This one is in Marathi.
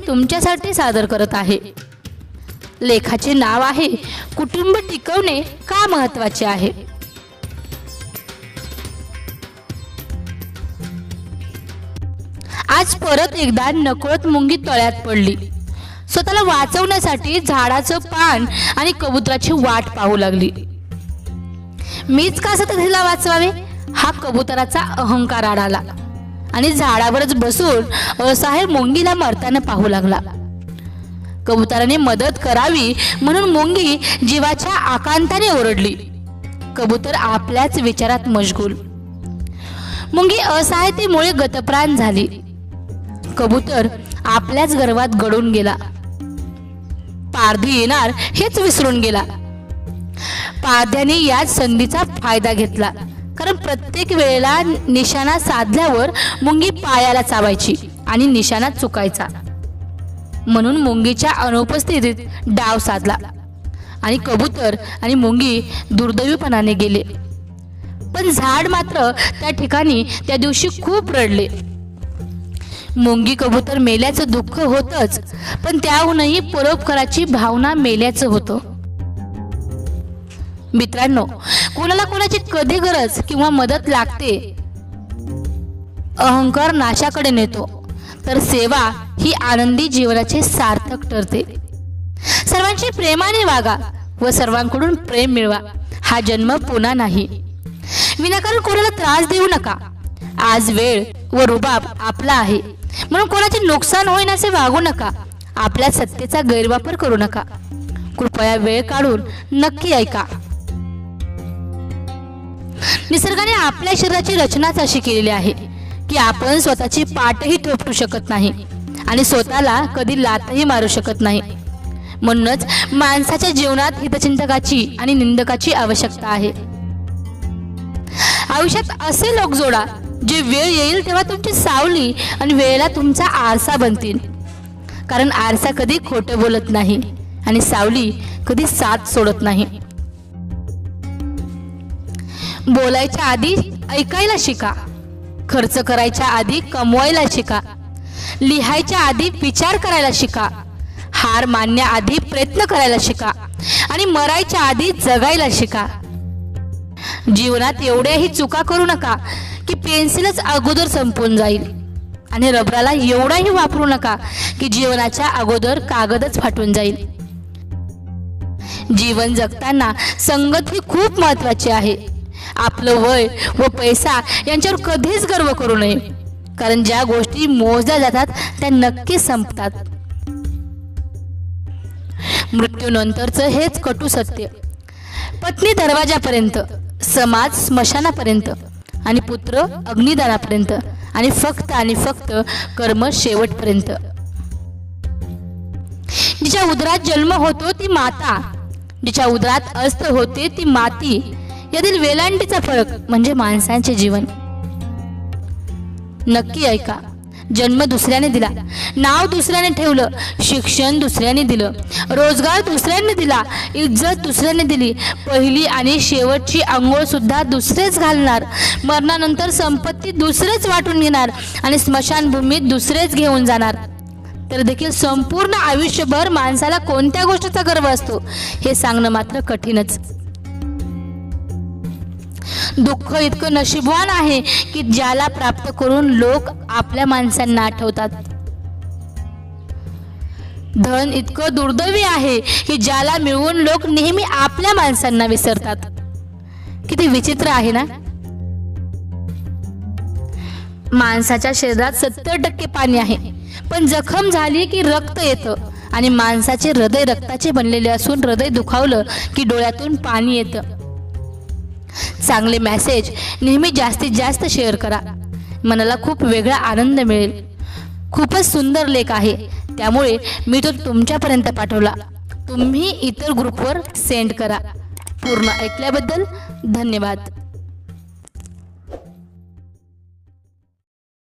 तुमच्यासाठी सादर करत आहे। लेखाचे नाव आहे कुटुंब टिकवणे का महत्त्वाचे आहे। आज परत एकदा नकळत मुंगी तळ्यात पडली। स्वतःला वाचवण्यासाठी झाडाचं पान आणि कबुतराची वाट पाहू लागली। मीच का सतत हिला वाचवावे हा कबुतराचा अहंकार आढळला आणि झाडावरच बसून असहाय मुंगीला मरताना पाहू लागला। कबुतराने मदत करावी म्हणून मुंगी जीवाच्या आकांताने ओरडली। कबूतर आपल्याच विचारात मशगूल। मुंगी असहायतेमुळे गतप्राण झाली। कबूतर आपल्याच गर्वात गळून गेला। पारधी येणार हेच विसरून गेला। पारध्याने याच संधीचा फायदा घेतला, कारण प्रत्येक वेळेला निशाणा साधल्यावर मुंगी पायाला चावायची आणि निशाणा चुकायचा। म्हणून मुंगीच्या अनुपस्थितीत डाव साधला आणि कबूतर आणि मुंगी दुर्दैवीपणाने गेले। पण झाड मात्र त्या ठिकाणी त्या दिवशी खूप रडले। मुंगी कबूतर मेल्याचं दुःख होतच, पण त्याहूनही परोपकाराची भावना मेल्याचं होतं। मित्रांनो, कोणाला कोणाची कधी गरज किंवा मदत लागते, अहंकार नाशाकडे नेतो, तर सेवा ही आनंदी जीवनाचे सार्थक ठरते। सर्वांशी प्रेमाने वागा व सर्वांकडून प्रेम मिळवा। हा जन्म पुन्हा नाही। विनाकारण कोणाला त्रास देऊ नका। आज वेळ व रुबाब आपला आहे, म्हणून कोणाचे नुकसान होईन असे वागू नका। आपल्या सत्तेचा गैरवापर करू नका। कृपया वेळ काढून नक्की ऐका। निसर्गाने आपल्या शरीराची रचनाच अशी केलेली आहे की आपण स्वतःची पाठही थोपटू शकत नाही आणि स्वतःला कधी लातही मारू शकत नाही। म्हणूनच माणसाच्या जीवनात हितचिंतकाची आणि निंदकाची आवश्यकता आहे। आयुष्यात असे लोक जोडा जे वेळ येईल तेव्हा तुमची सावली आणि वेळेला तुमचा आरसा बनतील, कारण आरसा कधी खोटं बोलत नाही आणि सावली कधी साथ सोडत नाही। बोलायच्या आधी ऐकायला शिका। खर्च करायच्या आधी कमवायला शिका। लिहायच्या आधी विचार करायला शिका। हार मानण्याआधी प्रयत्न करायला शिका आणि मरायच्या आधी जगायला शिका। जीवनात एवढ्याही चुका करू नका की पेन्सिलच अगोदर संपून जाईल आणि रबराला एवढाही वापरू नका की जीवनाच्या अगोदर कागदच फाटून जाईल। जीवन जगताना संगत ही खूप महत्त्वाची आहे। आपलं वय व पैसा यांच्यावर कधीच गर्व करू नये, कारण ज्या गोष्टी मोजल्या जातात त्या नक्की संपतात। मृत्यूनंतरचं हेच कटू सत्य। पत्नी दरवाजापर्यंत, समाज स्मशानापर्यंत आणि पुत्र अग्निदानापर्यंत आणि फक्त कर्म शेवटपर्यंत। जिच्या उदरात जन्म होतो ती माता, जिच्या उदरात अस्त होते ती माती, यातील वेलांटीचा फरक म्हणजे माणसांचे जीवन। नक्की ऐका। जन्म दुसऱ्याने दिला, नाव दुसऱ्याने ठेवलं, शिक्षण दुसऱ्याने दिलं, रोजगार दुसऱ्याने दिला, इज्जत दुसऱ्याने दिली, पहिली आणि शेवटची अंघोळ सुद्धा दुसरेच घालणार, मरणानंतर संपत्ती दुसरेच वाटून घेणार आणि स्मशानभूमीत दुसरेच घेऊन जाणार, तर देखील संपूर्ण आयुष्यभर माणसाला कोणत्या गोष्टीचा गर्व असतो हे सांगणं मात्र कठीणच। दुःख इतकं नशीबवान आहे की ज्याला प्राप्त करून लोक आपल्या माणसांना आठवतात। धन इतकं दुर्दैवी आहे की ज्याला मिळवून लोक नेहमी आपल्या माणसांना विसरतात। किती विचित्र आहे ना। माणसाच्या शरीरात 70% पाणी आहे, पण जखम झाली की रक्त येतं आणि माणसाचे हृदय रक्ताचे बनलेले असून हृदय दुखावलं की डोळ्यातून पाणी येतं। चांगले मेसेज नेहमी जास्तीत जास्त शेअर करा, मनाला खूप वेगळा आनंद मिळेल। खूपच सुंदर लेख आहे, त्यामुळे मी तो तुमच्यापर्यंत पाठवला। तुम्ही इतर ग्रुपवर सेंड करा। पूर्ण ऐकल्याबद्दल धन्यवाद।